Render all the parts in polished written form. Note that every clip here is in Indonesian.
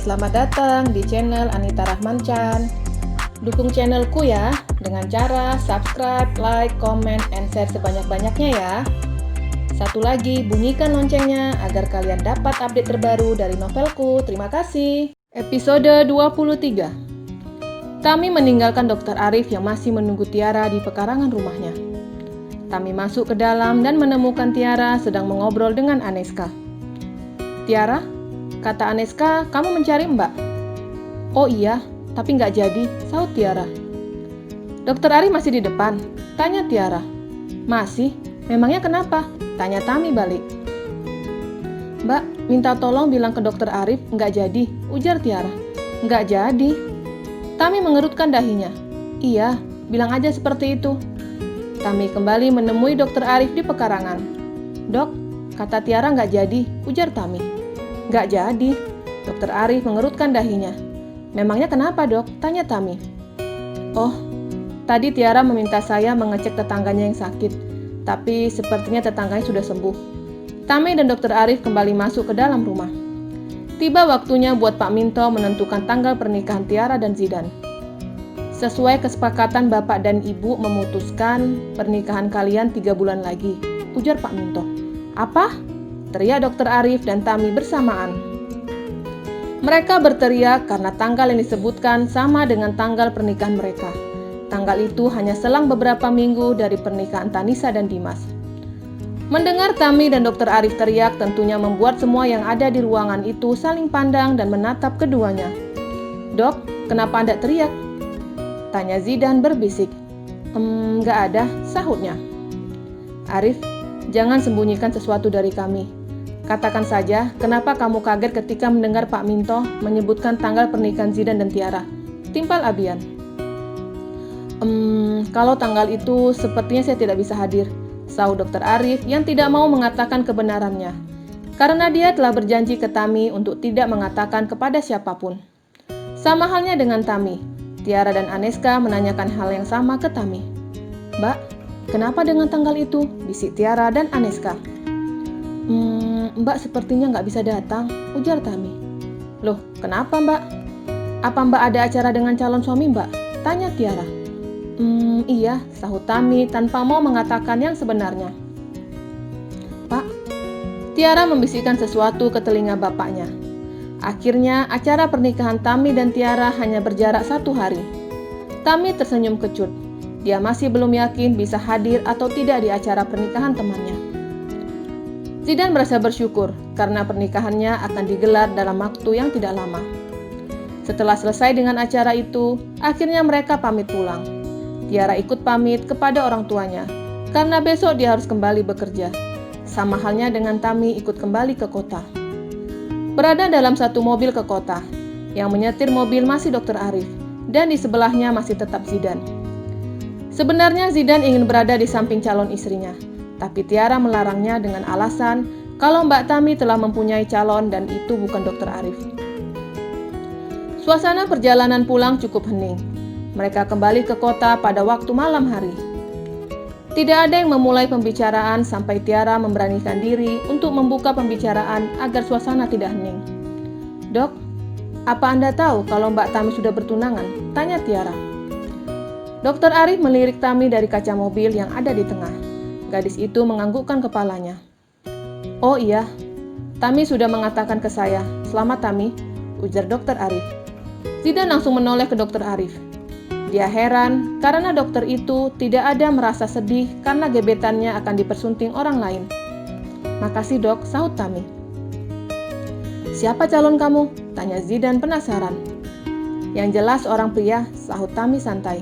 selamat datang di channel Anita Rahmanchan. Dukung channelku ya dengan cara subscribe, like, comment, and share sebanyak-banyaknya ya. Satu lagi, bunyikan loncengnya agar kalian dapat update terbaru dari novelku. Terima kasih. Episode 23. Tami meninggalkan Dr. Arif yang masih menunggu Tiara di pekarangan rumahnya. Tami masuk ke dalam dan menemukan Tiara sedang mengobrol dengan Aneska. Tiara, kata Aneska, kamu mencari Mbak? Oh iya, tapi nggak jadi, sahut Tiara. Dokter Arif masih di depan, tanya Tiara. Masih? Memangnya kenapa? Tanya Tami balik. Mbak, minta tolong bilang ke Dokter Arif nggak jadi, ujar Tiara. Nggak jadi. Tami mengerutkan dahinya. Iya, bilang aja seperti itu. Tami kembali menemui Dokter Arif di pekarangan. Dok, kata Tiara nggak jadi, ujar Tami. Nggak jadi. Dokter Arif mengerutkan dahinya. Memangnya kenapa dok? Tanya Tami. Oh, tadi Tiara meminta saya mengecek tetangganya yang sakit, tapi sepertinya tetangganya sudah sembuh. Tami dan Dokter Arif kembali masuk ke dalam rumah. Tiba waktunya buat Pak Minto menentukan tanggal pernikahan Tiara dan Zidan. Sesuai kesepakatan Bapak dan Ibu memutuskan pernikahan kalian 3 bulan lagi, ujar Pak Minto. Apa? Teriak Dokter Arif dan Tami bersamaan. Mereka berteriak karena tanggal yang disebutkan sama dengan tanggal pernikahan mereka. Tanggal itu hanya selang beberapa minggu dari pernikahan Tanisa dan Dimas. Mendengar Tami dan Dokter Arif teriak tentunya membuat semua yang ada di ruangan itu saling pandang dan menatap keduanya. Dok, kenapa Anda teriak? Tanya Zidan berbisik. Nggak ada, sahutnya. Arif, jangan sembunyikan sesuatu dari kami. Katakan saja, kenapa kamu kaget ketika mendengar Pak Minto menyebutkan tanggal pernikahan Zidan dan Tiara? Timpal Abian. Kalau tanggal itu sepertinya saya tidak bisa hadir, sahut Dokter Arif yang tidak mau mengatakan kebenarannya. Karena dia telah berjanji ke Tami untuk tidak mengatakan kepada siapapun. Sama halnya dengan Tami, Tiara dan Aneska menanyakan hal yang sama ke Tami. Mbak, kenapa dengan tanggal itu? Bisik Tiara dan Aneska. Mbak sepertinya nggak bisa datang, ujar Tami. Loh, kenapa Mbak? Apa Mbak ada acara dengan calon suami Mbak? Tanya Tiara. Iya, sahut Tami tanpa mau mengatakan yang sebenarnya. Pak, Tiara membisikkan sesuatu ke telinga bapaknya. Akhirnya, acara pernikahan Tami dan Tiara hanya berjarak 1 hari. Tami tersenyum kecut. Dia masih belum yakin bisa hadir atau tidak di acara pernikahan temannya. Zidan merasa bersyukur karena pernikahannya akan digelar dalam waktu yang tidak lama. Setelah selesai dengan acara itu, akhirnya mereka pamit pulang. Tiara ikut pamit kepada orang tuanya, karena besok dia harus kembali bekerja. Sama halnya dengan Tami ikut kembali ke kota. Berada dalam satu mobil ke kota, yang menyetir mobil masih Dokter Arif, dan di sebelahnya masih tetap Zidan. Sebenarnya Zidan ingin berada di samping calon istrinya, tapi Tiara melarangnya dengan alasan kalau Mbak Tami telah mempunyai calon dan itu bukan Dokter Arif. Suasana perjalanan pulang cukup hening. Mereka kembali ke kota pada waktu malam hari. Tidak ada yang memulai pembicaraan sampai Tiara memberanikan diri untuk membuka pembicaraan agar suasana tidak hening. Dok, apa Anda tahu kalau Mbak Tami sudah bertunangan? Tanya Tiara. Dokter Arif melirik Tami dari kaca mobil yang ada di tengah. Gadis itu menganggukkan kepalanya. Oh iya, Tami sudah mengatakan ke saya. Selamat Tami, ujar Dokter Arif. Zidan langsung menoleh ke Dokter Arif. Dia heran karena dokter itu tidak ada merasa sedih karena gebetannya akan dipersunting orang lain. Makasih dok, sahut Tami. Siapa calon kamu? Tanya Zidan penasaran. Yang jelas orang pria, sahut Tami santai.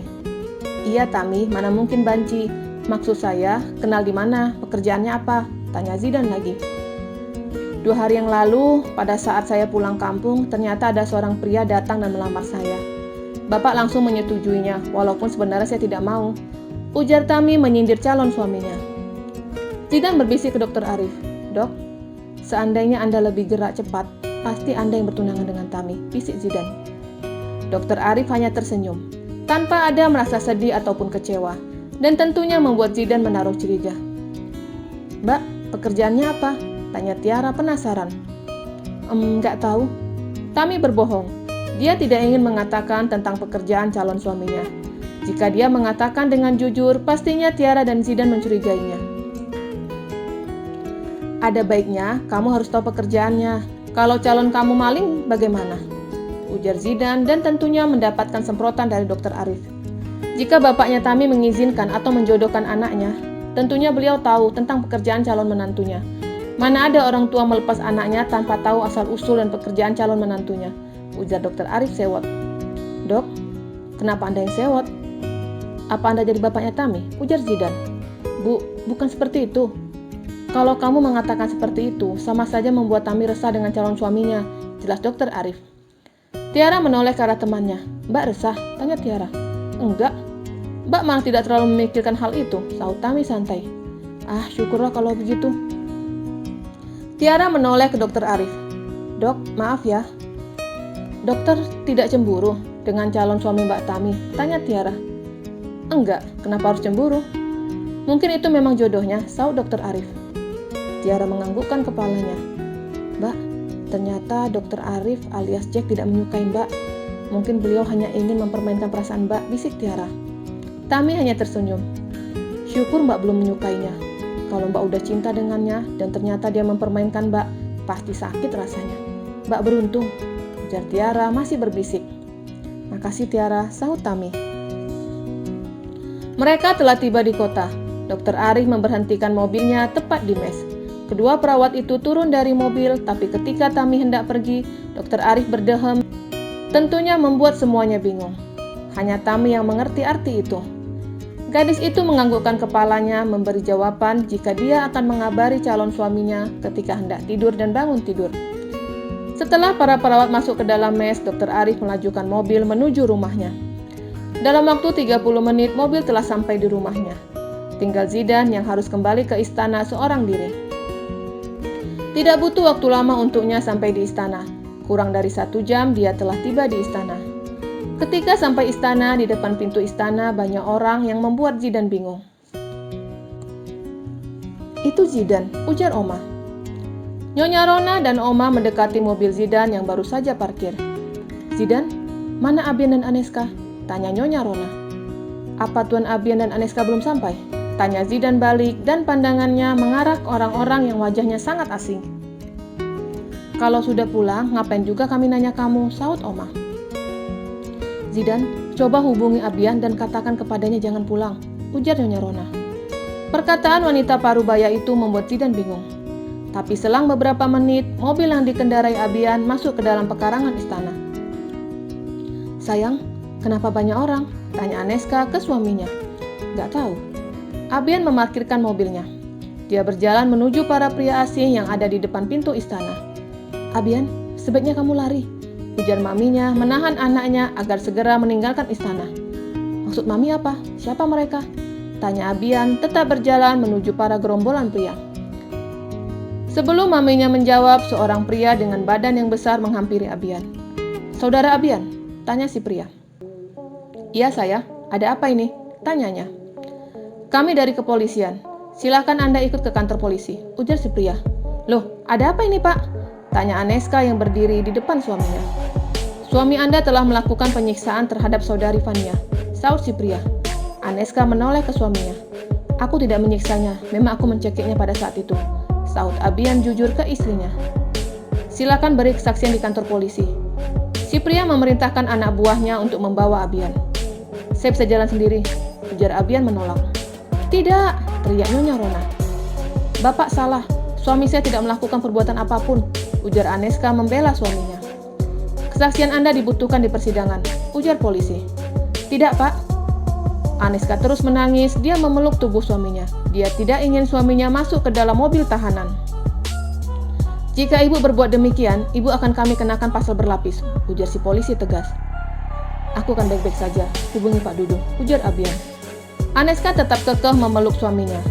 Iya Tami, mana mungkin banci. Maksud saya, kenal di mana, pekerjaannya apa? Tanya Zidan lagi. 2 hari yang lalu, pada saat saya pulang kampung, ternyata ada seorang pria datang dan melamar saya. Bapak langsung menyetujuinya, walaupun sebenarnya saya tidak mau, ujar Tami menyindir calon suaminya. Zidan berbisik ke Dokter Arif. Dok, seandainya Anda lebih gerak cepat, pasti Anda yang bertunangan dengan Tami, bisik Zidan. Dokter Arif hanya tersenyum, tanpa ada merasa sedih ataupun kecewa, dan tentunya membuat Zidan menaruh curiga. Mbak, pekerjaannya apa? Tanya Tiara penasaran. Nggak tahu. Tami berbohong. Dia tidak ingin mengatakan tentang pekerjaan calon suaminya. Jika dia mengatakan dengan jujur, pastinya Tiara dan Zidan mencurigainya. Ada baiknya kamu harus tahu pekerjaannya. Kalau calon kamu maling, bagaimana? Ujar Zidan dan tentunya mendapatkan semprotan dari Dr. Arif. Jika bapaknya Tami mengizinkan atau menjodohkan anaknya, tentunya beliau tahu tentang pekerjaan calon menantunya. Mana ada orang tua melepas anaknya tanpa tahu asal-usul dan pekerjaan calon menantunya, ujar Dr. Arif sewot. Dok, kenapa Anda yang sewot? Apa Anda jadi bapaknya Tami? Ujar Zidan. Bu, bukan seperti itu. Kalau kamu mengatakan seperti itu, sama saja membuat Tami resah dengan calon suaminya, jelas Dr. Arif. Tiara menoleh ke arah temannya. Mbak resah? Tanya Tiara. Enggak. Mbak malah tidak terlalu memikirkan hal itu, sahut Tami santai. Ah, syukurlah kalau begitu. Tiara menoleh ke Dr. Arif. Dok, maaf ya. Dokter tidak cemburu dengan calon suami Mbak Tami? Tanya Tiara. Enggak, kenapa harus cemburu? Mungkin itu memang jodohnya, sahut Dr. Arif. Tiara menganggukkan kepalanya. Mbak, ternyata Dr. Arif alias Jack tidak menyukai Mbak. Mungkin beliau hanya ingin mempermainkan perasaan Mbak, bisik Tiara. Tami hanya tersenyum. Syukur Mbak belum menyukainya. Kalau Mbak udah cinta dengannya dan ternyata dia mempermainkan Mbak, pasti sakit rasanya. Mbak beruntung, ujar Tiara masih berbisik. Makasih Tiara, sahut Tami. Mereka telah tiba di kota. Dr. Arif memberhentikan mobilnya tepat di mes. Kedua perawat itu turun dari mobil, tapi ketika Tami hendak pergi, Dr. Arif berdehem. Tentunya membuat semuanya bingung. Hanya Tami yang mengerti arti itu. Gadis itu menganggukkan kepalanya, memberi jawaban jika dia akan mengabari calon suaminya ketika hendak tidur dan bangun tidur. Setelah para perawat masuk ke dalam mes, Dr. Arif melajukan mobil menuju rumahnya. Dalam waktu 30 menit, mobil telah sampai di rumahnya. Tinggal Zidan yang harus kembali ke istana seorang diri. Tidak butuh waktu lama untuknya sampai di istana. Kurang dari 1 jam dia telah tiba di istana. Ketika sampai istana, di depan pintu istana banyak orang yang membuat Zidan bingung. Itu Zidan, ujar Oma. Nyonya Rona dan Oma mendekati mobil Zidan yang baru saja parkir. Zidan, mana Abian dan Aneska? Tanya Nyonya Rona. Apa Tuan Abian dan Aneska belum sampai? Tanya Zidan balik dan pandangannya mengarah ke orang-orang yang wajahnya sangat asing. Kalau sudah pulang, ngapain juga kami nanya kamu, sahut Oma. Zidan, coba hubungi Abian dan katakan kepadanya jangan pulang, ujar Nyonya Rona. Perkataan wanita parubaya itu membuat Zidan bingung. Tapi selang beberapa menit, mobil yang dikendarai Abian masuk ke dalam pekarangan istana. Sayang, kenapa banyak orang? Tanya Aneska ke suaminya. Gak tahu. Abian memarkirkan mobilnya. Dia berjalan menuju para pria asing yang ada di depan pintu istana. Abian, sebaiknya kamu lari, ujar maminya menahan anaknya agar segera meninggalkan istana. Maksud mami apa? Siapa mereka? Tanya Abian tetap berjalan menuju para gerombolan pria. Sebelum maminya menjawab, seorang pria dengan badan yang besar menghampiri Abian. Saudara Abian? Tanya si pria. Iya saya, ada apa ini? Tanyanya. Kami dari kepolisian. Silakan Anda ikut ke kantor polisi, ujar si pria. Loh, ada apa ini Pak? Tanya Aneska yang berdiri di depan suaminya. Suami Anda telah melakukan penyiksaan terhadap saudari Vania, sahut si pria. Aneska menoleh ke suaminya. Aku tidak menyiksanya, memang aku mencekiknya pada saat itu, sahut Abian jujur ke istrinya. Silakan beri kesaksian di kantor polisi. Si pria memerintahkan anak buahnya untuk membawa Abian. Saya bisa jalan sendiri, ujar Abian menolak. Tidak, teriak Nyonya Rona. Bapak salah, suami saya tidak melakukan perbuatan apapun, ujar Aneska membela suaminya. Kesaksian Anda dibutuhkan di persidangan, ujar polisi. Tidak Pak. Aneska terus menangis, dia memeluk tubuh suaminya. Dia tidak ingin suaminya masuk ke dalam mobil tahanan. Jika ibu berbuat demikian, ibu akan kami kenakan pasal berlapis, ujar si polisi tegas. Aku akan baik-baik saja, hubungi Pak Dudung, ujar Abian. Aneska tetap kekeh memeluk suaminya.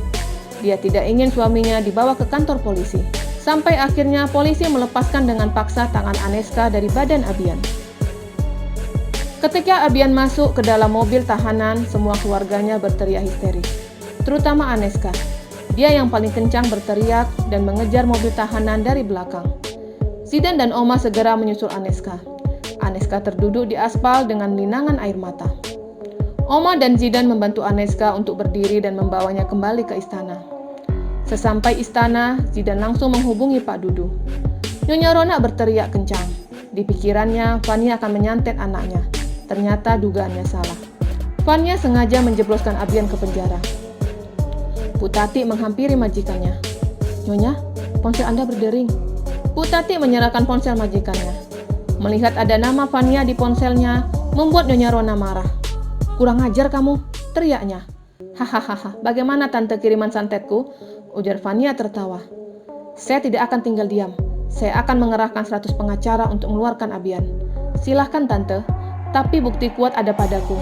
Dia tidak ingin suaminya dibawa ke kantor polisi. Sampai akhirnya polisi melepaskan dengan paksa tangan Aneska dari badan Abian. Ketika Abian masuk ke dalam mobil tahanan, semua keluarganya berteriak histeris. Terutama Aneska. Dia yang paling kencang berteriak dan mengejar mobil tahanan dari belakang. Zidan dan Oma segera menyusul Aneska. Aneska terduduk di aspal dengan linangan air mata. Oma dan Zidan membantu Aneska untuk berdiri dan membawanya kembali ke istana. Sesampai istana, Zidan langsung menghubungi Pak Dudu. Nyonya Rona berteriak kencang. Di pikirannya, Fania akan menyantet anaknya. Ternyata dugaannya salah. Fania sengaja menjebloskan Abian ke penjara. Bu Tati menghampiri majikannya. Nyonya, ponsel Anda berdering. Bu Tati menyerahkan ponsel majikannya. Melihat ada nama Fania di ponselnya, membuat Nyonya Rona marah. Kurang ajar kamu, teriaknya. Hahaha, bagaimana tante kiriman santetku? Ujar Fania tertawa. Saya tidak akan tinggal diam. Saya akan mengerahkan 100 pengacara untuk mengeluarkan Abian. Silahkan tante, tapi bukti kuat ada padaku.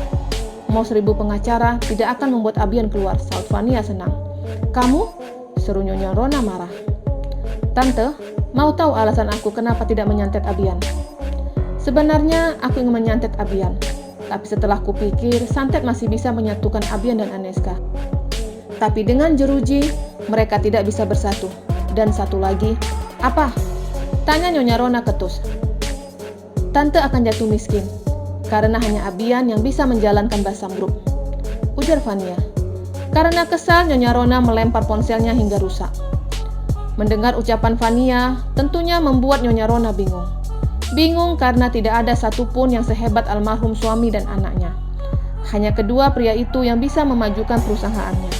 Mau 1000 pengacara tidak akan membuat Abian keluar, saut Fania senang. Kamu? Seru Nyonya Rona marah. Tante, mau tahu alasan aku kenapa tidak menyantet Abian? Sebenarnya aku ingin menyantet Abian, tapi setelah kupikir santet masih bisa menyatukan Abian dan Aneska. Tapi dengan jeruji, mereka tidak bisa bersatu. Dan satu lagi, apa? Tanya Nyonya Rona ketus. Tante akan jatuh miskin, karena hanya Abian yang bisa menjalankan Basam Group, ujar Fania. Karena kesal, Nyonya Rona melempar ponselnya hingga rusak. Mendengar ucapan Fania, tentunya membuat Nyonya Rona bingung. Bingung karena tidak ada satupun yang sehebat almarhum suami dan anaknya. Hanya kedua pria itu yang bisa memajukan perusahaannya.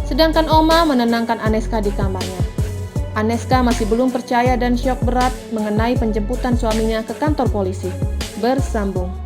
Sedangkan Oma menenangkan Aneska di kamarnya. Aneska masih belum percaya dan syok berat mengenai penjemputan suaminya ke kantor polisi. Bersambung.